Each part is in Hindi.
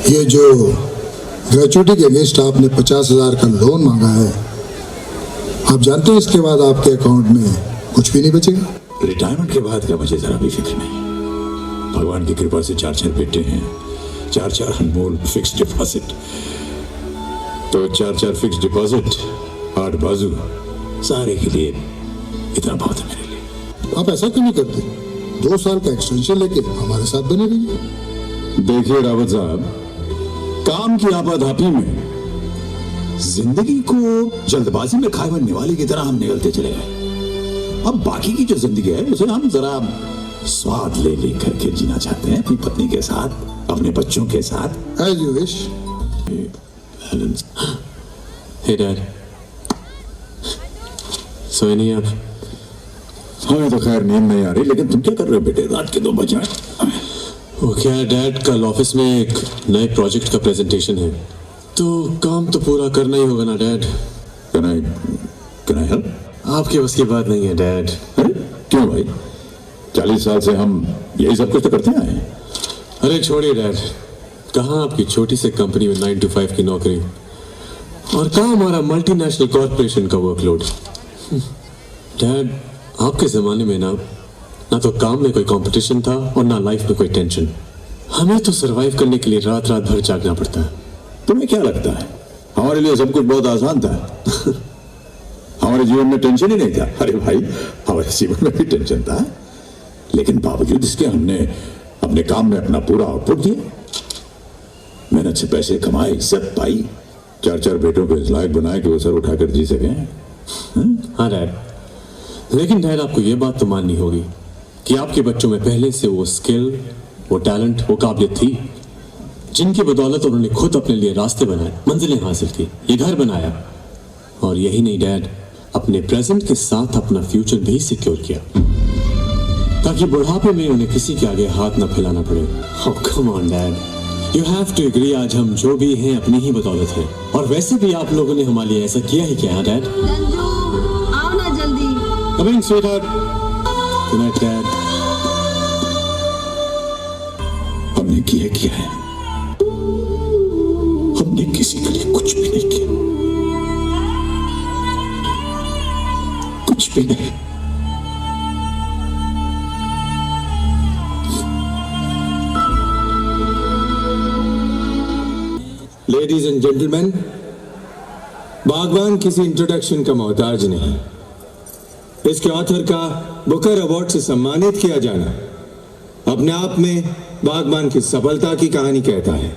ये जो ग्रेचुइटी के अगेंस्ट आपने 50,000 का लोन मांगा है, आप जानते हैं इसके बाद आपके अकाउंट में कुछ भी नहीं बचेगा। रिटायरमेंट के बाद का मुझे जरा भी फिक्र नहीं। भगवान की कृपा से 4 बेटे हैं, 4 अनमोल फिक्स डिपॉजिट। तो 4 फिक्स डिपॉजिट, 8 बाजू, सारे के लिए इतना बहुत है मेरे लिए। आप ऐसा क्यों नहीं करते? 2 साल का एक्सटेंशन लेके हमारे साथ बने रहिए। देखिए रावत साहब, काम की आपाधापी में जिंदगी को जल्दबाजी में खाए हुए निवाले की तरह हम निकलते चले गए। अब बाकी की जो जिंदगी है उसे हम जरा स्वाद ले ले करके जीना चाहते हैं, अपनी पत्नी के साथ, अपने बच्चों के साथ। As you wish. Hey dad, सोए नहीं आप? हमें तो खैर नींद नहीं आ रही, लेकिन तुम क्या कर रहे हो बेटे? रात के 2 बजे हैं। वो क्या है डैड, कल ऑफिस में एक नए प्रोजेक्ट का प्रेजेंटेशन है, तो काम तो पूरा करना ही होगा ना डैड। Can I help? आपके बस की बात नहीं है डैड। अरे क्यों भाई, 40 साल से हम यही सब कुछ तो करते आए हैं। अरे छोड़िए डैड, कहाँ आपकी छोटी सी कंपनी में 9 to 5 की नौकरी, और कहाँ हमारा मल्टीनेशनल कॉर्पोरेशन का वर्कलोड। डैड, आपके जमाने में ना तो काम में कोई कंपटीशन था और ना लाइफ में कोई टेंशन। हमें तो सरवाइव करने के लिए रात रात भर जागना पड़ता है। तुम्हें क्या लगता है हमारे लिए सब कुछ बहुत आसान था? हमारे जीवन में टेंशन ही नहीं था। अरे भाई, हमारे जीवन में भी टेंशन था, लेकिन बावजूद इसके हमने अपने काम में अपना पूरा आउटपुट दिया, मेहनत से पैसे कमाए, इज्जत पाई, 4 बेटों को इस लायक बनाए कि वो सर उठाकर जी सके। हाँ डैड, लेकिन डैड आपको ये बात तो माननी होगी कि आपके बच्चों में पहले से वो स्किल, वो टैलेंट, वो काबिलियत थी, जिनकी बदौलत उन्होंने खुद अपने लिए रास्ते बनाए, मंजिलें हासिल की, ये घर बनाया। और यही नहीं डैड, अपने प्रेजेंट के साथ अपना फ्यूचर भी सिक्योर किया, ताकि बुढ़ापे में उन्हें किसी के आगे हाथ ना फैलाना पड़े। Oh come on dad, you have to agree, आज हम जो भी हैं अपनी ही बदौलत हैं। और वैसे भी आप लोगों ने हमारे लिए ऐसा किया ही क्या है डैड? रंजू, आओ ना जल्दी। Coming sweetheart. Good night dad. हमने किया है, हमने किसी के लिए कुछ भी नहीं किया, कुछ भी नहीं। लेडीज एंड जेंटलमैन, बागबान किसी इंट्रोडक्शन का मोहताज नहीं। इसके ऑथर का बुकर अवार्ड से सम्मानित किया जाना अपने आप में बागबान की सफलता की कहानी कहता है।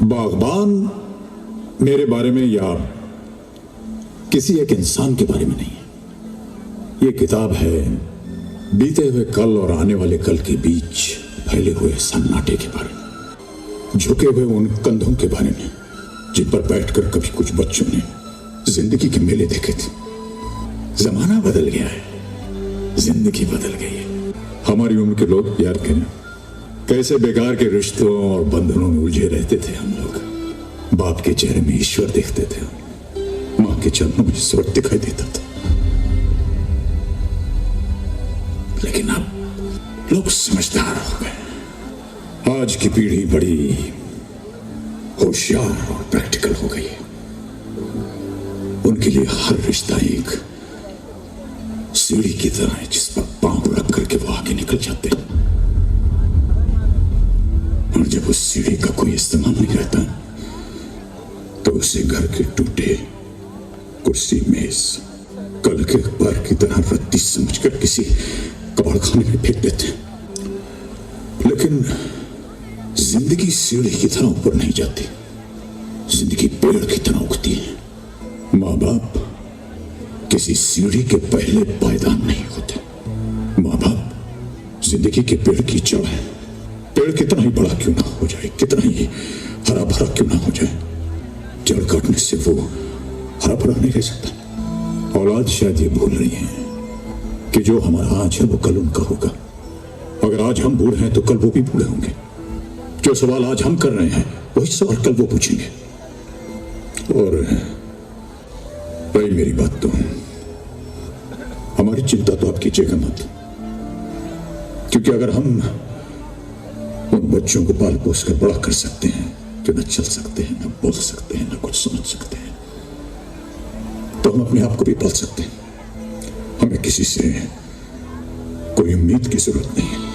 बागबान मेरे बारे में या किसी एक इंसान के बारे में नहीं है। ये किताब है बीते हुए कल और आने वाले कल के बीच फैले हुए सन्नाटे के बारे में, झुके हुए उन कंधों के बारे में जिन पर बैठकर कभी कुछ बच्चों ने जिंदगी के मेले देखे थे। जमाना बदल गया है, जिंदगी बदल गई है। हमारी उम्र के लोग याद करें कैसे बेकार के रिश्तों और बंधनों में उलझे रहते थे हम लोग। बाप के चेहरे में ईश्वर देखते थे, मां के चरणों में स्वर्ग दिखाई देता था। लेकिन अब लोग समझदार हो गए। आज की पीढ़ी बड़ी होशियार और प्रैक्टिकल हो गई है। उनके लिए हर रिश्ता एक सीढ़ी की तरह है जिस पर पांव रख करके वो आगे निकल जाते हैं। और जब उस सीढ़ी का कोई इस्तेमाल नहीं रहता तो उसे घर के टूटे कुर्सी, मेज, कल के अखबार की तरह रद्दी समझकर किसी कबाड़खाने में फेंक देते हैं। लेकिन जिंदगी सीढ़ी की तरह ऊपर नहीं जाती, जिंदगी पेड़ की तरह उगती है। माँ बाप किसी सीढ़ी के पहले पायदान नहीं होते। माँ बाप जिंदगी के पेड़ की जड़ है। पेड़ कितना ही बड़ा क्यों ना हो जाए, कितना ही हरा भरा क्यों ना हो जाए, जड़ काटने से वो हरा भरा नहीं रह सकता। औलाद शायद ये भूल रही है कि जो हमारा आज है वो कल उनका होगा। अगर आज हम बूढ़े हैं तो कल वो भी बूढ़े होंगे। जो सवाल आज हम कर रहे हैं वही सवाल कल वो पूछेंगे। और रही मेरी बात तो हमारी हमारी चिंता तो आप कीजिएगा मत, क्योंकि अगर हम उन बच्चों को पाल पोस कर बड़ा कर सकते हैं जो न चल सकते हैं, न बोल सकते हैं, न कुछ समझ सकते हैं, तो हम अपने आप को भी पाल सकते हैं। हमें किसी से कोई उम्मीद की जरूरत नहीं है।